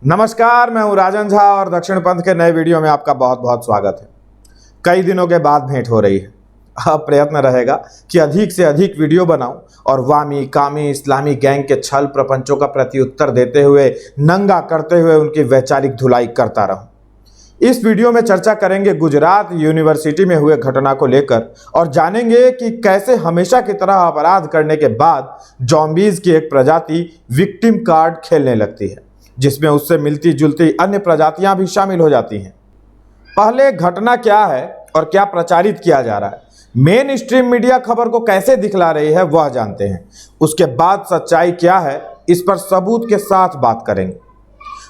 नमस्कार, मैं हूं राजन झा और दक्षिण पंथ के नए वीडियो में आपका बहुत बहुत स्वागत है। कई दिनों के बाद भेंट हो रही है। अब प्रयत्न रहेगा कि अधिक से अधिक वीडियो बनाऊं और वामी कामी इस्लामी गैंग के छल प्रपंचों का प्रत्युत्तर देते हुए, नंगा करते हुए उनकी वैचारिक धुलाई करता रहूं। इस वीडियो में चर्चा करेंगे गुजरात यूनिवर्सिटी में हुए घटना को लेकर और जानेंगे कि कैसे हमेशा की तरह अपराध करने के बाद जॉम्बीज की एक प्रजाति विक्टिम कार्ड खेलने लगती है, जिसमें उससे मिलती जुलती अन्य प्रजातियां भी शामिल हो जाती हैं। पहले घटना क्या है और क्या प्रचारित किया जा रहा है, मेन स्ट्रीम मीडिया खबर को कैसे दिखला रही है वह जानते हैं। उसके बाद सच्चाई क्या है, इस पर सबूत के साथ बात करेंगे।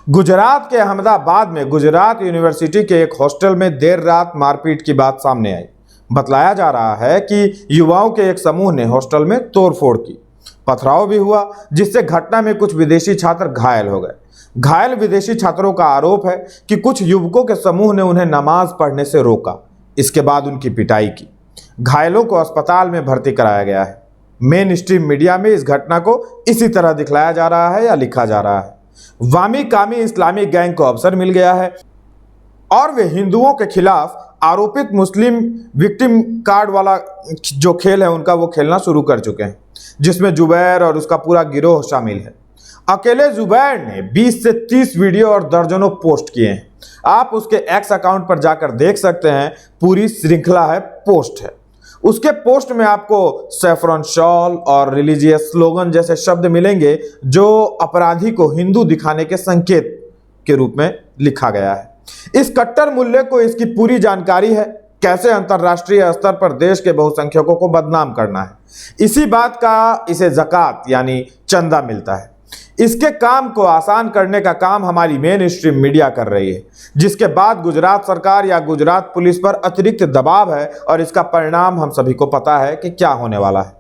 गुजरात के अहमदाबाद में गुजरात यूनिवर्सिटी के एक हॉस्टल में देर रात मारपीट की बात सामने आई। बतलाया जा रहा है कि युवाओं के एक समूह ने हॉस्टल में तोड़फोड़ की, पथराव भी हुआ, जिससे घटना में कुछ विदेशी छात्र घायल हो गए। घायल विदेशी छात्रों का आरोप है कि कुछ युवकों के समूह ने उन्हें नमाज पढ़ने से रोका, इसके बाद उनकी पिटाई की। घायलों को अस्पताल में भर्ती कराया गया है। मेन स्ट्रीम मीडिया में इस घटना को इसी तरह दिखलाया जा रहा है या लिखा जा रहा है। वामी कामी इस्लामी गैंग को अवसर मिल गया है और वे हिंदुओं के खिलाफ आरोपित मुस्लिम विक्टिम कार्ड वाला जो खेल है उनका वो खेलना शुरू कर चुके हैं, जिसमें जुबैर और उसका पूरा गिरोह शामिल है। अकेले जुबैर ने 20 से 30 वीडियो और दर्जनों पोस्ट किए हैं। आप उसके एक्स अकाउंट पर जाकर देख सकते हैं, पूरी श्रृंखला है, पोस्ट है। उसके पोस्ट में आपको सैफरन शॉल और रिलीजियस स्लोगन जैसे शब्द मिलेंगे जो अपराधी को हिंदू दिखाने के संकेत के रूप में लिखा गया है। इस कट्टर मूल्य को इसकी पूरी जानकारी है, कैसे अंतर्राष्ट्रीय स्तर पर देश के बहुसंख्यकों को बदनाम करना है। इसी बात का इसे ज़कात यानी चंदा मिलता है। इसके काम को आसान करने का काम हमारी मेन स्ट्रीम मीडिया कर रही है, जिसके बाद गुजरात सरकार या गुजरात पुलिस पर अतिरिक्त दबाव है और इसका परिणाम हम सभी को पता है कि क्या होने वाला है।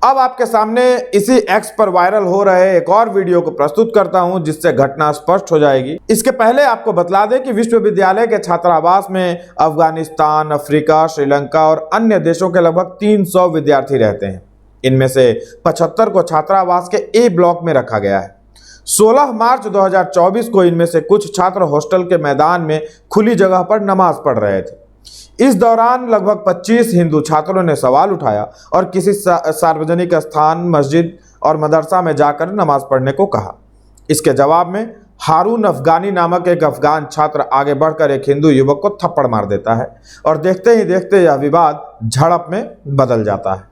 अब आपके सामने इसी एक्स पर वायरल हो रहे एक और वीडियो को प्रस्तुत करता हूं, जिससे घटना स्पष्ट हो जाएगी। इसके पहले आपको बतला दें कि विश्वविद्यालय के छात्रावास में अफगानिस्तान, अफ्रीका, श्रीलंका और अन्य देशों के लगभग 300 विद्यार्थी रहते हैं। इनमें से 75 को छात्रावास के ए ब्लॉक में रखा गया है। 16 मार्च 2024 को इनमें से कुछ छात्र हॉस्टल के मैदान में खुली जगह पर नमाज पढ़ रहे थे। इस दौरान लगभग 25 हिंदू छात्रों ने सवाल उठाया और किसी सार्वजनिक स्थान, मस्जिद और मदरसा में जाकर नमाज पढ़ने को कहा। इसके जवाब में हारून अफगानी नामक एक अफगान छात्र आगे बढ़कर एक हिंदू युवक को थप्पड़ मार देता है और देखते ही देखते यह विवाद झड़प में बदल जाता है।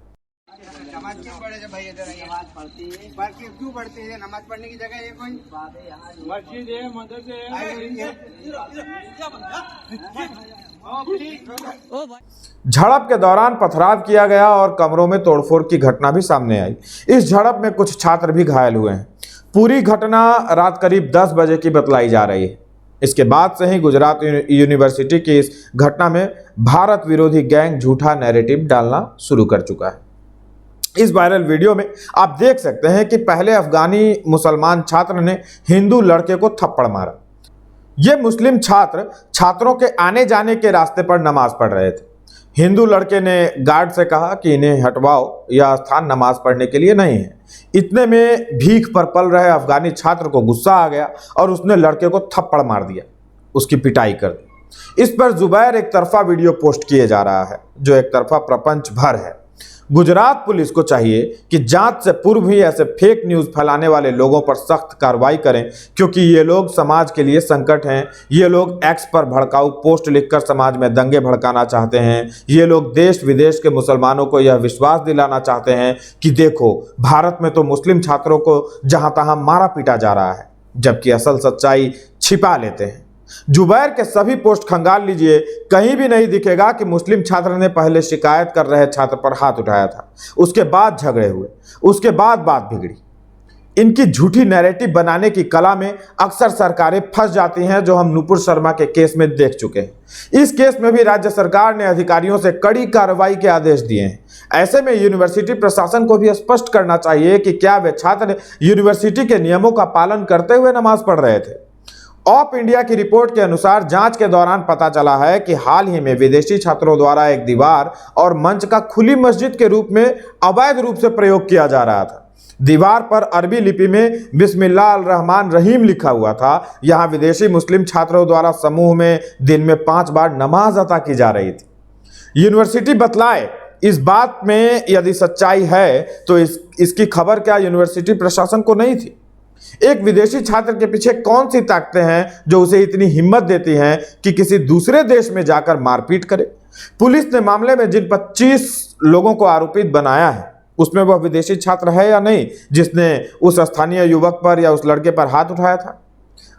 नमाज क्यों पढ़े भाई? इधर नमाज पढ़ती है, क्यों पढ़ती है? नमाज पढ़ने की जगह है कोई? मस्जिद है, मदरसे है। झड़प के दौरान पथराव किया गया और कमरों में तोड़फोड़ की घटना भी सामने आई। इस झड़प में कुछ छात्र भी घायल हुए हैं। पूरी घटना रात करीब 10 बजे की बतलाई जा रही है। इसके बाद से ही गुजरात यूनिवर्सिटी की इस घटना में भारत विरोधी गैंग झूठा नैरेटिव डालना शुरू कर चुका है। इस वायरल वीडियो में आप देख सकते हैं कि पहले अफगानी मुसलमान छात्र ने हिंदू लड़के को थप्पड़ मारा। ये मुस्लिम छात्र छात्रों के आने जाने के रास्ते पर नमाज पढ़ रहे थे। हिंदू लड़के ने गार्ड से कहा कि इन्हें हटवाओ, यह स्थान नमाज पढ़ने के लिए नहीं है। इतने में भीख पर पल रहे अफगानी छात्र को गुस्सा आ गया और उसने लड़के को थप्पड़ मार दिया, उसकी पिटाई कर दी। इस पर जुबैर एक तरफा वीडियो पोस्ट किए जा रहा है, जो एक तरफा प्रपंच भर है। गुजरात पुलिस को चाहिए कि जांच से पूर्व ही ऐसे फेक न्यूज़ फैलाने वाले लोगों पर सख्त कार्रवाई करें, क्योंकि ये लोग समाज के लिए संकट हैं। ये लोग एक्स पर भड़काऊ पोस्ट लिखकर समाज में दंगे भड़काना चाहते हैं। ये लोग देश विदेश के मुसलमानों को यह विश्वास दिलाना चाहते हैं कि देखो, भारत में तो मुस्लिम छात्रों को जहां तहां मारा पीटा जा रहा है, जबकि असल सच्चाई छिपा लेते हैं। जुबैर के सभी पोस्ट खंगाल लीजिए, कहीं भी नहीं दिखेगा कि मुस्लिम छात्र ने पहले शिकायत कर रहे छात्र पर हाथ उठाया था, उसके बाद झगड़े हुए, उसके बाद बात बिगड़ी। इनकी झूठी नैरेटिव बनाने की कला में अक्सर सरकारें फंस जाती हैं, जो हम नुपुर शर्मा के केस में देख चुके हैं। इस केस में भी राज्य सरकार ने अधिकारियों से कड़ी कार्रवाई के आदेश दिए हैं। ऐसे में यूनिवर्सिटी प्रशासन को भी स्पष्ट करना चाहिए कि क्या वे छात्र यूनिवर्सिटी के नियमों का पालन करते हुए नमाज पढ़ रहे थे। ऑफ इंडिया की रिपोर्ट के अनुसार जांच के दौरान पता चला है कि हाल ही में विदेशी छात्रों द्वारा एक दीवार और मंच का खुली मस्जिद के रूप में अवैध रूप से प्रयोग किया जा रहा था। दीवार पर अरबी लिपि में बिस्मिल्लाह अल रहमान रहीम लिखा हुआ था। यहाँ विदेशी मुस्लिम छात्रों द्वारा समूह में दिन में 5 बार नमाज अता की जा रही थी। यूनिवर्सिटी बतलाए इस बात में यदि सच्चाई है तो इसकी खबर क्या यूनिवर्सिटी प्रशासन को नहीं थी? एक विदेशी छात्र के पीछे कौन सी ताकतें हैं जो उसे इतनी हिम्मत देती हैं कि किसी दूसरे देश में जाकर मारपीट करे? पुलिस ने मामले में जिन 25 लोगों को आरोपित बनाया है उसमें वह विदेशी छात्र है या नहीं जिसने उस स्थानीय युवक पर या उस लड़के पर हाथ उठाया था?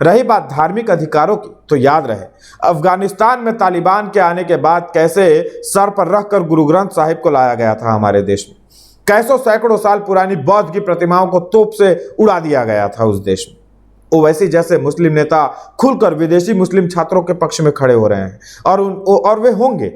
रही बात धार्मिक अधिकारों की, तो याद रहे अफगानिस्तान में तालिबान के आने के बाद कैसे सर पर रखकर गुरु ग्रंथ साहिब को लाया गया था हमारे देश में, कैसों सैकड़ों साल पुरानी बौद्ध की प्रतिमाओं को तोप से उड़ा दिया गया था उस देश में। ओवैसी जैसे मुस्लिम नेता खुलकर विदेशी मुस्लिम छात्रों के पक्ष में खड़े हो रहे हैं और वे होंगे।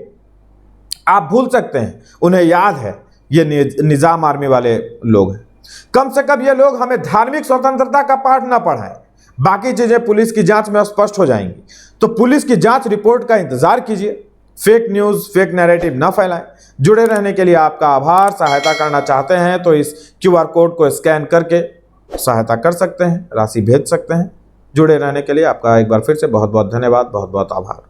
आप भूल सकते हैं, उन्हें याद है ये निजाम आर्मी वाले लोग हैं। कम से कम ये लोग हमें धार्मिक स्वतंत्रता का पाठ ना पढ़ाएं, बाकी चीजें पुलिस की जांच में स्पष्ट हो जाएंगी। तो पुलिस की जांच रिपोर्ट का इंतजार कीजिए। फेक न्यूज, फेक नैरेटिव ना फैलाएं। जुड़े रहने के लिए आपका आभार। सहायता करना चाहते हैं तो इस QR कोड को स्कैन करके सहायता कर सकते हैं, राशि भेज सकते हैं। जुड़े रहने के लिए आपका एक बार फिर से बहुत बहुत धन्यवाद, बहुत बहुत आभार।